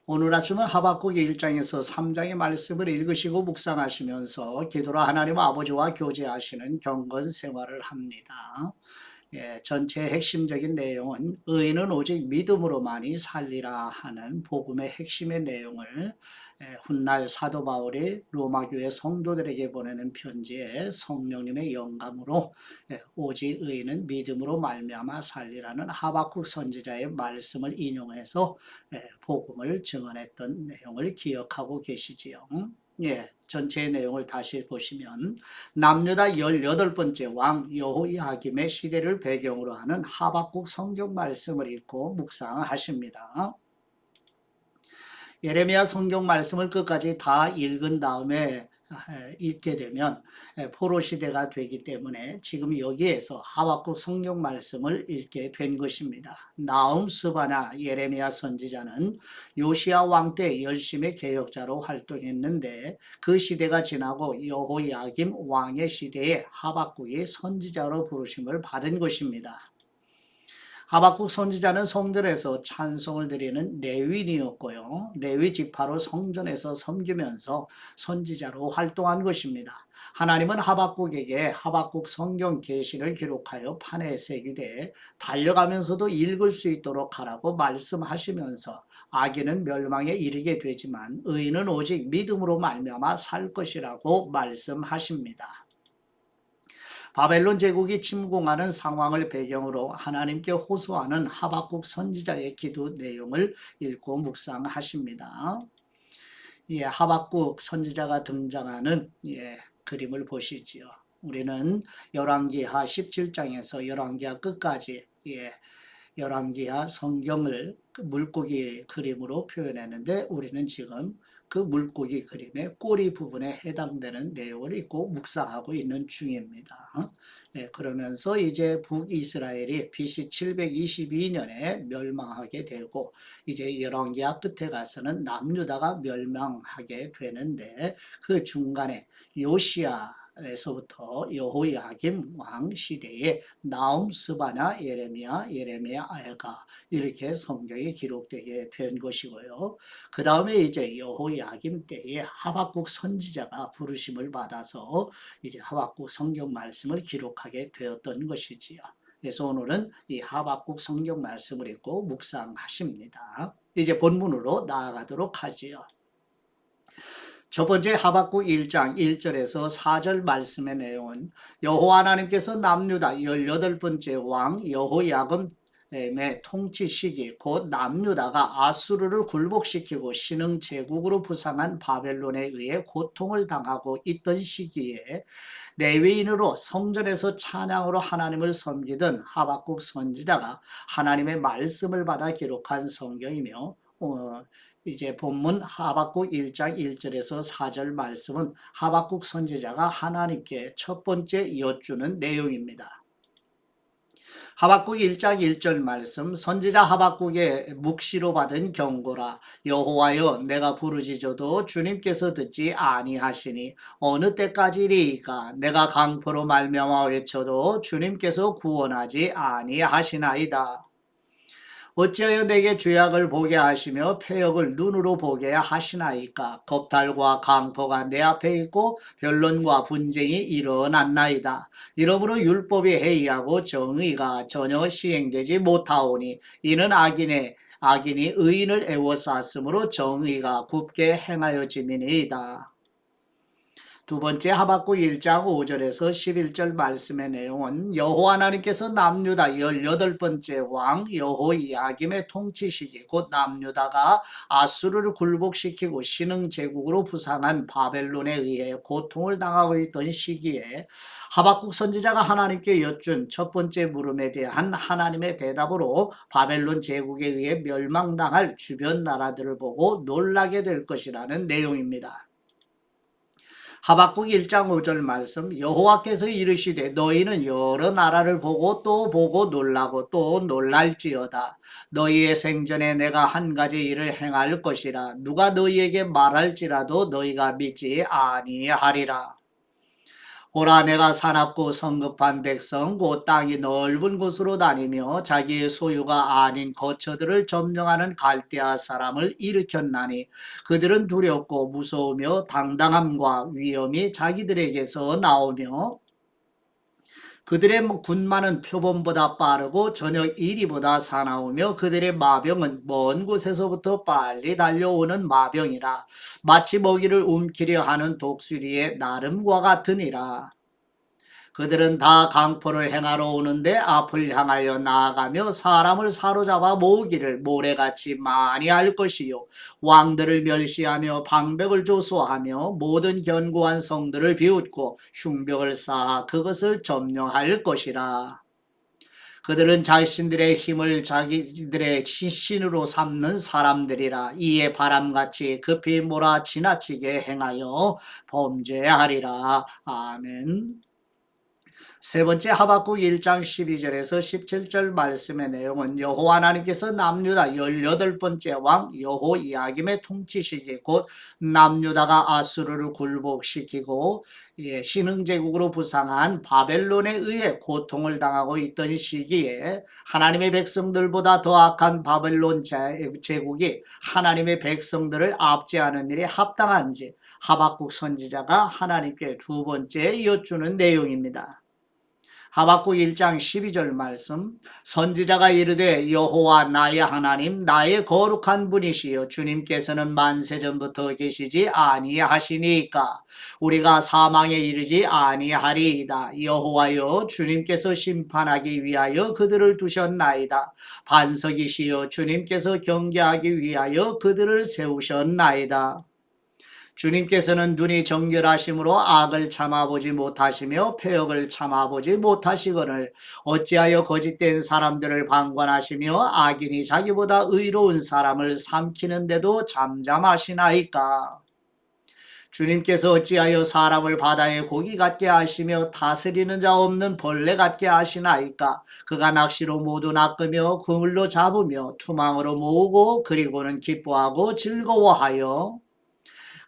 오늘 아침은 하박국 1장에서 3장의 말씀을 읽으시고 묵상하시면서 기도로 하나님 아버지와 교제하시는 경건 생활을 합니다. 전체의 핵심적인 내용은 의인은 오직 믿음으로만이 살리라 하는 복음의 핵심의 내용을 훗날 사도 바울이 로마 교회 성도들에게 보내는 편지에 성령님의 영감으로 오직 의인은 믿음으로 말미암아 살리라는 하박국 선지자의 말씀을 인용해서 복음을 증언했던 내용을 기억하고 계시지요. 전체의 내용을 다시 보시면 남유다 18번째 왕 여호야김의 시대를 배경으로 하는 하박국 성경 말씀을 읽고 묵상하십니다. 예레미야 성경 말씀을 끝까지 다 읽은 다음에 읽게 되면 포로 시대가 되기 때문에 지금 여기에서 하박국 성경 말씀을 읽게 된 것입니다. 나움 스바냐 예레미야 선지자는 요시야 왕 때 열심히 개혁자로 활동했는데 그 시대가 지나고 여호야김 왕의 시대에 하박국이 선지자로 부르심을 받은 것입니다. 하박국 선지자는 성전에서 찬송을 드리는 레위인이었고요. 레위 지파로 성전에서 섬기면서 선지자로 활동한 것입니다. 하나님은 하박국에게 하박국 성경 계시를 기록하여 판에 새기되 달려가면서도 읽을 수 있도록 하라고 말씀하시면서 악인은 멸망에 이르게 되지만 의인은 오직 믿음으로 말미암아 살 것이라고 말씀하십니다. 바벨론 제국이 침공하는 상황을 배경으로 하나님께 호소하는 하박국 선지자의 기도 내용을 읽고 묵상하십니다. 하박국 선지자가 등장하는 그림을 보시지요. 우리는 열왕기하 17장에서 열왕기하 끝까지 열왕기하 성경을 물고기 그림으로 표현했는데 우리는 지금 그 물고기 그림의 꼬리 부분에 해당되는 내용을 읽고 묵상하고 있는 중입니다. 그러면서 이제 북이스라엘이 BC 722년에 멸망하게 되고 이제 열왕기하 끝에 가서는 남유다가 멸망하게 되는데 그 중간에 요시야에서부터 여호야김 왕 시대에 나움 스바냐 예레미야가 이렇게 성경에 기록되게 된 것이고요. 그 다음에 이제 여호야김 때에 하박국 선지자가 부르심을 받아서 이제 하박국 성경 말씀을 기록하게 되었던 것이지요. 그래서 오늘은 이 하박국 성경 말씀을 읽고 묵상하십니다. 이제 본문으로 나아가도록 하지요. 첫 번째 하박국 1장 1절에서 4절 말씀의 내용은 여호와 하나님께서 남유다 18번째 왕 여호야김의 통치 시기 곧 남유다가 아수르를 굴복시키고 신흥 제국으로 부상한 바벨론에 의해 고통을 당하고 있던 시기에 레위인으로 성전에서 찬양으로 하나님을 섬기던 하박국 선지자가 하나님의 말씀을 받아 기록한 성경이며 이제 본문 하박국 1장 1절에서 4절 말씀은 하박국 선지자가 하나님께 첫 번째 여쭈는 내용입니다. 하박국 1장 1절 말씀 선지자 하박국의 묵시로 받은 경고라. 여호와여 내가 부르짖어도 주님께서 듣지 아니하시니 어느 때까지리이까. 내가 강포로 말미암아 외쳐도 주님께서 구원하지 아니하시나이다. 어찌하여 내게 죄악을 보게 하시며 패역을 눈으로 보게 하시나이까. 겁탈과 강포가 내 앞에 있고 변론과 분쟁이 일어났나이다. 이러므로 율법이 해이하고 정의가 전혀 시행되지 못하오니 이는 악인이 의인을 애워쌌으므로 정의가 굽게 행하여짐이니이다. 두 번째 하박국 1장 5절에서 11절 말씀의 내용은 여호와 하나님께서 남유다 18번째 왕 여호야김의 통치 시기 곧 남유다가 아수르를 굴복시키고 신흥 제국으로 부상한 바벨론에 의해 고통을 당하고 있던 시기에 하박국 선지자가 하나님께 여쭌 첫 번째 물음에 대한 하나님의 대답으로 바벨론 제국에 의해 멸망당할 주변 나라들을 보고 놀라게 될 것이라는 내용입니다. 하박국 1장 5절 말씀 여호와께서 이르시되 너희는 여러 나라를 보고 또 보고 놀라고 또 놀랄지어다. 너희의 생전에 내가 한 가지 일을 행할 것이라. 누가 너희에게 말할지라도 너희가 믿지 아니하리라. 보라 내가 사납고 성급한 백성 곧 땅이 넓은 곳으로 다니며 자기의 소유가 아닌 거처들을 점령하는 갈대아 사람을 일으켰나니 그들은 두렵고 무서우며 당당함과 위엄이 자기들에게서 나오며 그들의 군마는 표범보다 빠르고 저녁 이리보다 사나우며 그들의 마병은 먼 곳에서부터 빨리 달려오는 마병이라 마치 먹이를 움키려 하는 독수리의 나름과 같으니라. 그들은 다 강포를 행하러 오는데 앞을 향하여 나아가며 사람을 사로잡아 모으기를 모래같이 많이 할 것이요 왕들을 멸시하며 방백을 조소하며 모든 견고한 성들을 비웃고 흉벽을 쌓아 그것을 점령할 것이라. 그들은 자신들의 힘을 자기들의 신으로 삼는 사람들이라. 이에 바람같이 급히 몰아 지나치게 행하여 범죄하리라. 아멘. 세 번째 하박국 1장 12절에서 17절 말씀의 내용은 여호와 하나님께서 남유다 18번째 왕 여호야김의 통치 시기 곧 남유다가 아수르를 굴복시키고 신흥제국으로 부상한 바벨론에 의해 고통을 당하고 있던 시기에 하나님의 백성들보다 더 악한 바벨론 제국이 하나님의 백성들을 압제하는 일이 합당한지 하박국 선지자가 하나님께 두 번째 여쭈는 내용입니다. 하박국 1장 12절 말씀 선지자가 이르되 여호와 나의 하나님 나의 거룩한 분이시여 주님께서는 만세전부터 계시지 아니하시니까 우리가 사망에 이르지 아니하리이다. 여호와여 주님께서 심판하기 위하여 그들을 두셨나이다. 반석이시여 주님께서 경계하기 위하여 그들을 세우셨나이다. 주님께서는 눈이 정결하심으로 악을 참아보지 못하시며 패역을 참아보지 못하시거늘 어찌하여 거짓된 사람들을 방관하시며 악인이 자기보다 의로운 사람을 삼키는데도 잠잠하시나이까. 주님께서 어찌하여 사람을 바다의 고기 같게 하시며 다스리는 자 없는 벌레 같게 하시나이까. 그가 낚시로 모두 낚으며 그물로 잡으며 투망으로 모으고 그리고는 기뻐하고 즐거워하여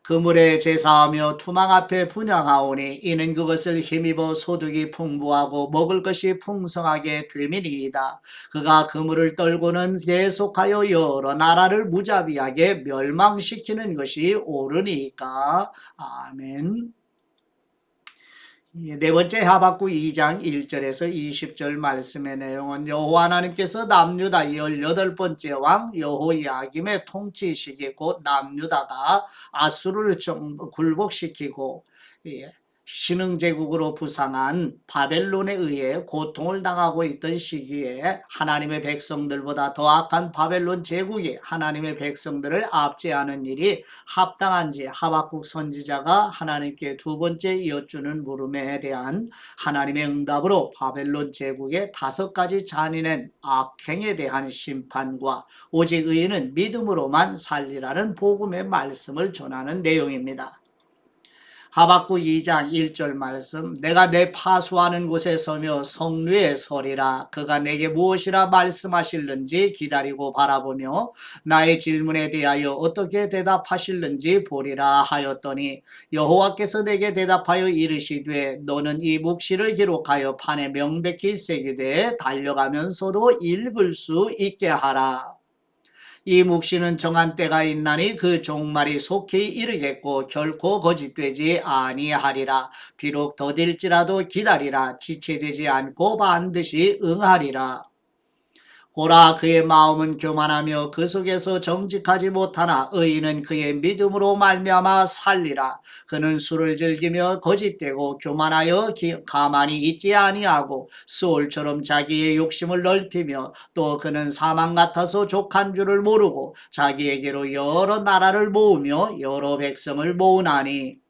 그물에 제사하며 투망 앞에 분향하오니 이는 그것을 힘입어 소득이 풍부하고 먹을 것이 풍성하게 됨이니이다. 그가 그물을 떨고는 계속하여 여러 나라를 무자비하게 멸망시키는 것이 옳으니까. 아멘. 네 번째 하박국 2장 1절에서 20절 말씀의 내용은 여호와 하나님께서 남유다 18번째 왕 여호야김의 통치 시기 곧 남유다가 아수르를 굴복시키고 신흥제국으로 부상한 바벨론에 의해 고통을 당하고 있던 시기에 하나님의 백성들보다 더 악한 바벨론 제국이 하나님의 백성들을 압제하는 일이 합당한지 하박국 선지자가 하나님께 두 번째 여쭈는 물음에 대한 하나님의 응답으로 바벨론 제국의 5가지 잔인한 악행에 대한 심판과 오직 의인은 믿음으로만 살리라는 복음의 말씀을 전하는 내용입니다. 하박국 2장 1절 말씀 내가 내 파수하는 곳에 서며 성류에 서리라. 그가 내게 무엇이라 말씀하실는지 기다리고 바라보며 나의 질문에 대하여 어떻게 대답하실는지 보리라 하였더니 여호와께서 내게 대답하여 이르시되 너는 이 묵시를 기록하여 판에 명백히 새기되 달려가면서도 읽을 수 있게 하라. 이 묵시는 정한 때가 있나니 그 종말이 속히 이르겠고 결코 거짓되지 아니하리라. 비록 더딜지라도 기다리라. 지체되지 않고 반드시 응하리라. 보라 그의 마음은 교만하며 그 속에서 정직하지 못하나 의인은 그의 믿음으로 말미암아 살리라. 그는 술을 즐기며 거짓되고 교만하여 가만히 있지 아니하고 수올처럼 자기의 욕심을 넓히며 또 그는 사망 같아서 족한 줄을 모르고 자기에게로 여러 나라를 모으며 여러 백성을 모으나니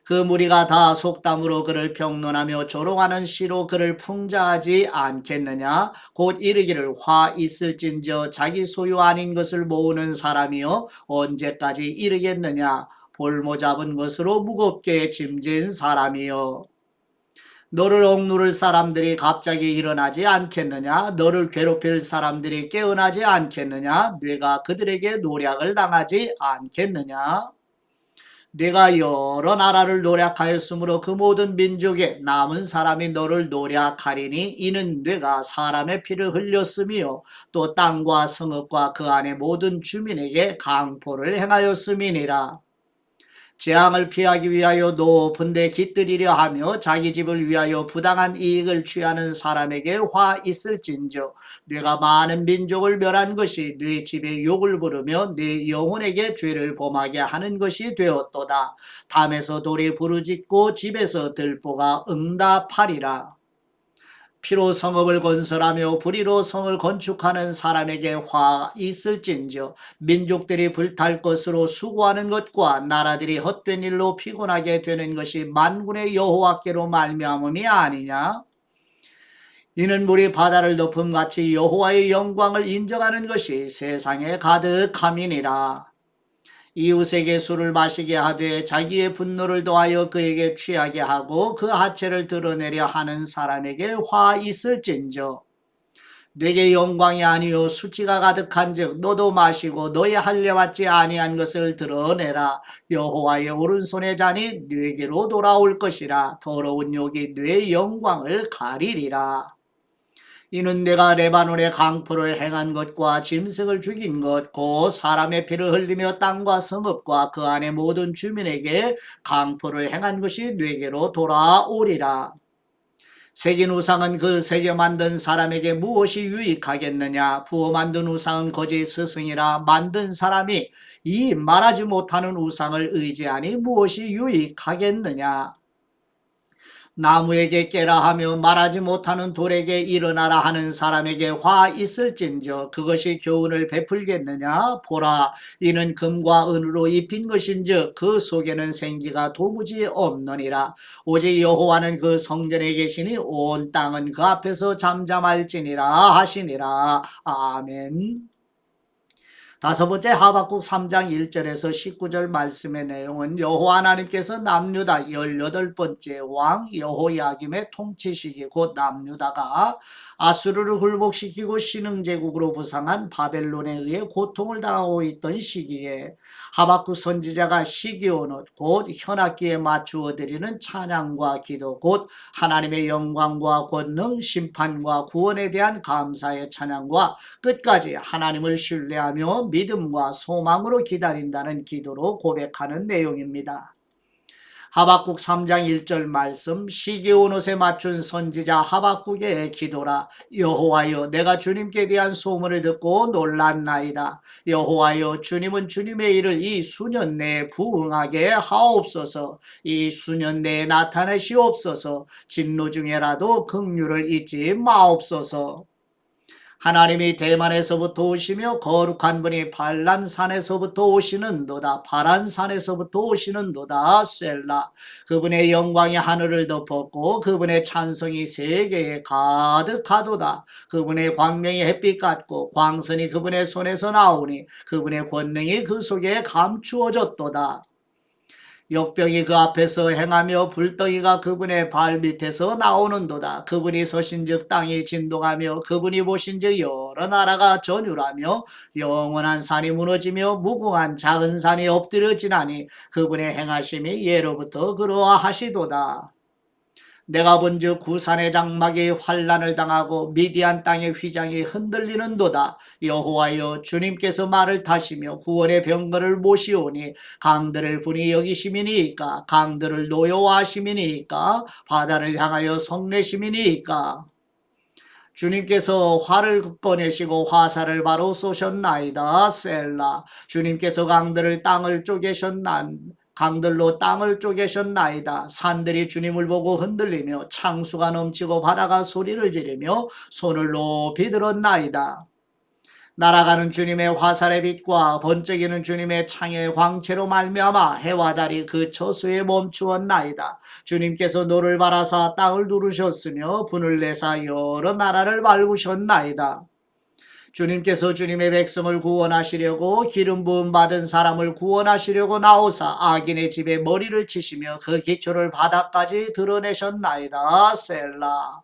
그 무리가 다 속담으로 그를 평론하며 조롱하는 시로 그를 풍자하지 않겠느냐. 곧 이르기를 화 있을진저 자기 소유 아닌 것을 모으는 사람이여 언제까지 이르겠느냐. 볼모 잡은 것으로 무겁게 짐진 사람이여 너를 억누를 사람들이 갑자기 일어나지 않겠느냐. 너를 괴롭힐 사람들이 깨어나지 않겠느냐. 뇌가 그들에게 노략을 당하지 않겠느냐. 네가 여러 나라를 노략하였으므로 그 모든 민족에 남은 사람이 너를 노략하리니 이는 네가 사람의 피를 흘렸으며 또 땅과 성읍과 그 안의 모든 주민에게 강포를 행하였음이니라. 재앙을 피하기 위하여 높은 데 깃들이려 하며 자기 집을 위하여 부당한 이익을 취하는 사람에게 화 있을진저 네가 많은 민족을 멸한 것이 네 집에 욕을 부르며 네 영혼에게 죄를 범하게 하는 것이 되었도다. 담에서 돌이 부르짖고 집에서 들보가 응답하리라. 피로 성읍을 건설하며 불의로 성을 건축하는 사람에게 화 있을진저 민족들이 불탈 것으로 수고하는 것과 나라들이 헛된 일로 피곤하게 되는 것이 만군의 여호와께로 말미암음이 아니냐. 이는 물이 바다를 덮음같이 여호와의 영광을 인정하는 것이 세상에 가득함이니라. 이웃에게 술을 마시게 하되 자기의 분노를 더하여 그에게 취하게 하고 그 하체를 드러내려 하는 사람에게 화 있을진저 내게 영광이 아니요 수치가 가득한즉 너도 마시고 너의 할례받지 아니한 것을 드러내라. 여호와의 오른손의 잔이 네게로 돌아올 것이라. 더러운 욕이 네 영광을 가리리라. 이는 내가 레바논의 강포를 행한 것과 짐승을 죽인 것 곧 사람의 피를 흘리며 땅과 성읍과 그 안의 모든 주민에게 강포를 행한 것이 네게로 돌아오리라. 새긴 우상은 그 새겨 만든 사람에게 무엇이 유익하겠느냐. 부어 만든 우상은 거짓 스승이라. 만든 사람이 이 말하지 못하는 우상을 의지하니 무엇이 유익하겠느냐. 나무에게 깨라 하며 말하지 못하는 돌에게 일어나라 하는 사람에게 화 있을진저 그것이 교훈을 베풀겠느냐. 보라, 이는 금과 은으로 입힌 것인즉 그 속에는 생기가 도무지 없느니라. 오직 여호와는 그 성전에 계시니 온 땅은 그 앞에서 잠잠할지니라 하시니라. 아멘. 다섯 번째 하박국 3장 1절에서 19절 말씀의 내용은 여호와 하나님께서 남유다 18번째 왕 여호야김의 통치 시기 곧 남유다가 아수르를 굴복시키고 신흥제국으로 부상한 바벨론에 의해 고통을 당하고 있던 시기에 하박국 선지자가 시기온옷 곧 현악기에 맞추어 드리는 찬양과 기도 곧 하나님의 영광과 권능 심판과 구원에 대한 감사의 찬양과 끝까지 하나님을 신뢰하며 믿음과 소망으로 기다린다는 기도로 고백하는 내용입니다. 하박국 3장 1절 말씀 시기온 옷에 맞춘 선지자 하박국의 기도라. 여호와여 내가 주님께 대한 소문을 듣고 놀랐나이다. 여호와여 주님은 주님의 일을 이 수년 내에 부응하게 하옵소서. 이 수년 내에 나타내시옵소서. 진노 중에라도 긍휼을 잊지 마옵소서. 하나님이 대만에서부터 오시며 거룩한 분이 발란산에서부터 오시는도다. 바란산에서부터 오시는도다. 셀라. 그분의 영광이 하늘을 덮었고 그분의 찬송이 세계에 가득하도다. 그분의 광명이 햇빛 같고 광선이 그분의 손에서 나오니 그분의 권능이 그 속에 감추어졌도다. 역병이 그 앞에서 행하며 불덩이가 그분의 발 밑에서 나오는도다. 그분이 서신즉 땅이 진동하며 그분이 보신즉 여러 나라가 전율하며 영원한 산이 무너지며 무궁한 작은 산이 엎드려지나니 그분의 행하심이 예로부터 그러하시도다. 내가 본즉 구산의 장막이 환란을 당하고 미디안 땅의 휘장이 흔들리는도다. 여호와여 주님께서 말을 타시며 구원의 병거를 모시오니 강들을 분이 여기심이니이까 강들을 노여워하심이니이까 바다를 향하여 성내심이니이까. 주님께서 활을 꺼내시고 화살을 바로 쏘셨나이다. 셀라. 주님께서 강들로 땅을 쪼개셨나이다. 산들이 주님을 보고 흔들리며 창수가 넘치고 바다가 소리를 지르며 손을 높이 들었나이다. 날아가는 주님의 화살의 빛과 번쩍이는 주님의 창의 광채로 말미암아 해와 달이 그 처소에 멈추었나이다. 주님께서 노를 바라사 땅을 누르셨으며 분을 내사 여러 나라를 밟으셨나이다. 주님께서 주님의 백성을 구원하시려고 기름 부음 받은 사람을 구원하시려고 나오사 악인의 집에 머리를 치시며 그 기초를 바닥까지 드러내셨나이다. 셀라.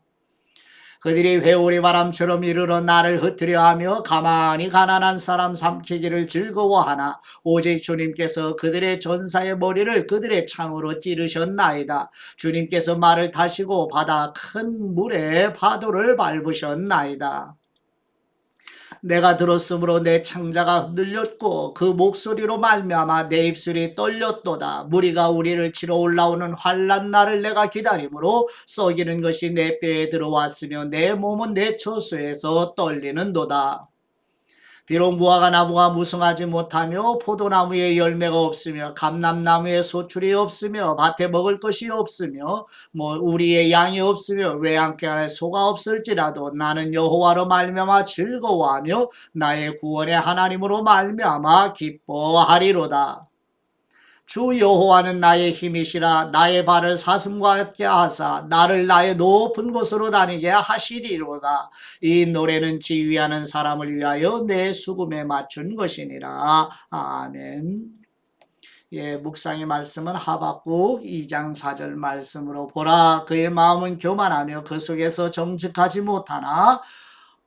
그들이 회오리 바람처럼 이르러 나를 흩으려 하며 가만히 가난한 사람 삼키기를 즐거워하나 오직 주님께서 그들의 전사의 머리를 그들의 창으로 찌르셨나이다. 주님께서 말을 타시고 바다 큰 물에 파도를 밟으셨나이다. 내가 들었으므로 내 창자가 흔들렸고 그 목소리로 말미암아 내 입술이 떨렸도다. 무리가 우리를 치러 올라오는 환난 날을 내가 기다림으로 썩이는 것이 내 뼈에 들어왔으며 내 몸은 내 처소에서 떨리는도다. 비록 무화과 나무가 무성하지 못하며 포도나무에 열매가 없으며 감람나무에 소출이 없으며 밭에 먹을 것이 없으며 우리의 양이 없으며 외양간 안에 소가 없을지라도 나는 여호와로 말미암아 즐거워하며 나의 구원의 하나님으로 말미암아 기뻐하리로다. 주 여호와는 나의 힘이시라. 나의 발을 사슴과 같게 하사 나를 나의 높은 곳으로 다니게 하시리로다. 이 노래는 지휘하는 사람을 위하여 내 수금에 맞춘 것이니라. 아멘. 예, 묵상의 말씀은 하박국 2장 4절 말씀으로 보라 그의 마음은 교만하며 그 속에서 정직하지 못하나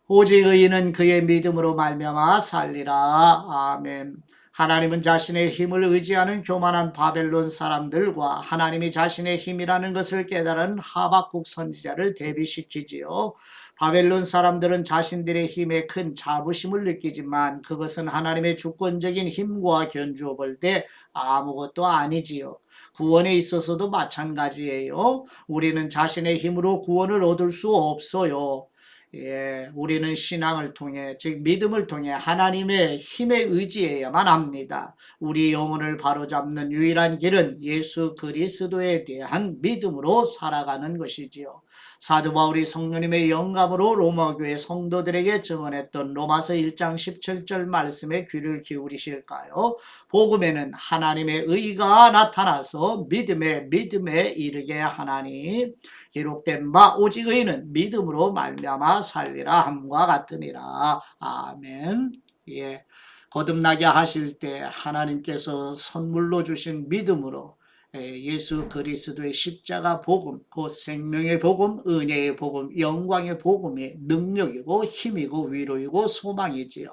오직 의인은 그의 믿음으로 말미암아 살리라. 아멘. 하나님은 자신의 힘을 의지하는 교만한 바벨론 사람들과 하나님이 자신의 힘이라는 것을 깨달은 하박국 선지자를 대비시키지요. 바벨론 사람들은 자신들의 힘에 큰 자부심을 느끼지만 그것은 하나님의 주권적인 힘과 견주어 볼 때 아무것도 아니지요. 구원에 있어서도 마찬가지예요. 우리는 자신의 힘으로 구원을 얻을 수 없어요. 예, 우리는 신앙을 통해, 즉 믿음을 통해 하나님의 힘에 의지해야만 합니다. 우리 영혼을 바로잡는 유일한 길은 예수 그리스도에 대한 믿음으로 살아가는 것이지요. 사도 바울이 성령님의 영감으로 로마교회 성도들에게 증언했던 로마서 1장 17절 말씀에 귀를 기울이실까요? 복음에는 하나님의 의가 나타나서 믿음에 이르게 하나니 기록된 바 오직 의인은 믿음으로 말미암아 살리라 함과 같으니라. 아멘. 예. 거듭나게 하실 때 하나님께서 선물로 주신 믿음으로 예수 그리스도의 십자가 복음, 곧 생명의 복음, 은혜의 복음, 영광의 복음이 능력이고 힘이고 위로이고 소망이지요.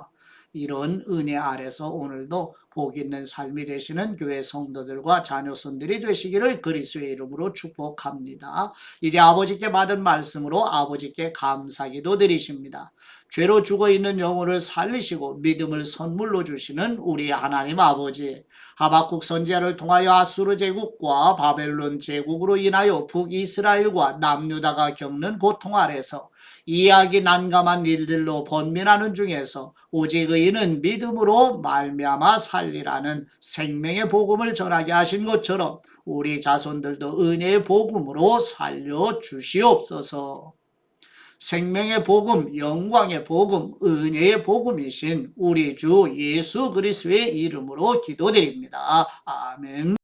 이런 은혜 아래서 오늘도 복 있는 삶이 되시는 교회 성도들과 자녀손들이 되시기를 그리스도의 이름으로 축복합니다. 이제 아버지께 받은 말씀으로 아버지께 감사기도 드리십니다. 죄로 죽어있는 영혼을 살리시고 믿음을 선물로 주시는 우리 하나님 아버지, 하박국 선지자를 통하여 아수르 제국과 바벨론 제국으로 인하여 북이스라엘과 남유다가 겪는 고통 아래서 이해하기 난감한 일들로 번민하는 중에서 오직 의인은 믿음으로 말미암아 살리라는 생명의 복음을 전하게 하신 것처럼 우리 자손들도 은혜의 복음으로 살려 주시옵소서. 생명의 복음, 영광의 복음, 은혜의 복음이신 우리 주 예수 그리스도의 이름으로 기도드립니다. 아멘.